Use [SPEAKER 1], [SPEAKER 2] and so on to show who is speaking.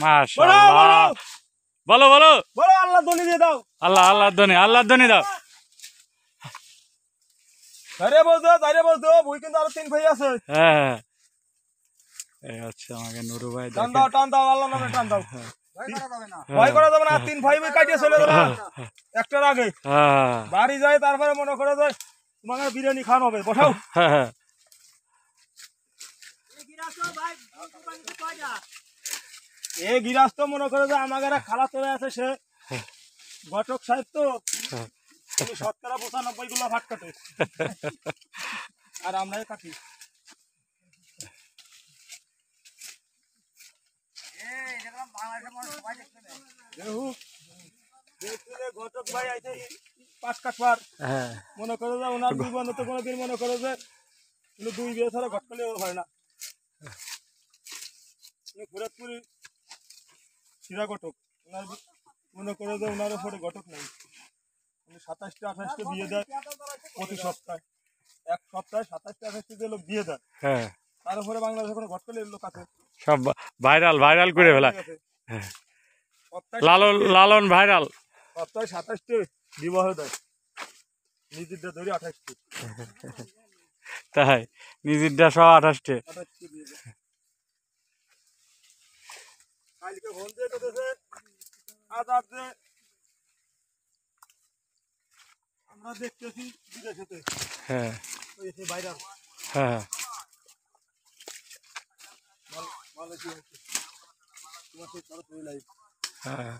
[SPEAKER 1] মাশাআল্লাহ। বলো বলো
[SPEAKER 2] বলো আল্লাহ ধ্বনি দিয়ে দাও।
[SPEAKER 1] আল্লাহর ধ্বনি দাও।
[SPEAKER 2] ধারে বলতো বই কিন্তু আরো 3 ভাই আছে।
[SPEAKER 1] হ্যাঁ এই হচ্ছে আমাকে নুরু ভাই দেখেন।
[SPEAKER 2] টান দাও আল্লাহ নামে টান দাও। ভয় করা যাবে না 3 ভাই কাটিয়ে চলে যাবে একটার আগে।
[SPEAKER 1] হ্যাঁ
[SPEAKER 2] বাড়ি যায় তারপরে মনে করে যে তোমাকে বিরিয়ানি খাওয়ানো হবে। বসাও।
[SPEAKER 1] হ্যাঁ
[SPEAKER 2] এ গিরাস্ত মনে করে যে আমাকে খালা চলে আছে, সে ঘটক সাহেব তো 95% গুলো ভাট কাটে আর আমরাই কাটি। ঘটক ভাই আইছে 5 কাঠবার মনে করে যে ওনার জীবনে তো কোনোদিন মনে করে যে 2 বিয়ে ছাড়া ঘট করলে হয় না। ফরিদপুরি শিরা ঘটক ওনার মনে করে যে ওনার উপরে ঘটক নেই। 27টা 28টা বিয়ে দেয় প্রতি সপ্তাহে, এক সপ্তাহে 27টা 28টা লোক বিয়ে দেয়।
[SPEAKER 1] হ্যাঁ
[SPEAKER 2] তার উপরে বাংলাদেশে কোনো ঘট করলে লোক আছে
[SPEAKER 1] সব ভাইরাল করে ফেলা। লালন ভাইরাল।
[SPEAKER 2] সপ্তাহে 27টে বিবাহ দেয়, নিজেরটা ধরে 28টে।
[SPEAKER 1] তাই নিজেরটা সব 28টে।
[SPEAKER 2] কালকে ফোন দিয়ে কইতেছে আজাদ যে আমরা দেখতেছি বিদেশেতে।
[SPEAKER 1] হ্যাঁ
[SPEAKER 2] ওই যে ভাইরাল।
[SPEAKER 1] হ্যাঁ
[SPEAKER 2] মালয়েশিয়া তোমার সেই তরফ লাইভ।
[SPEAKER 1] হ্যাঁ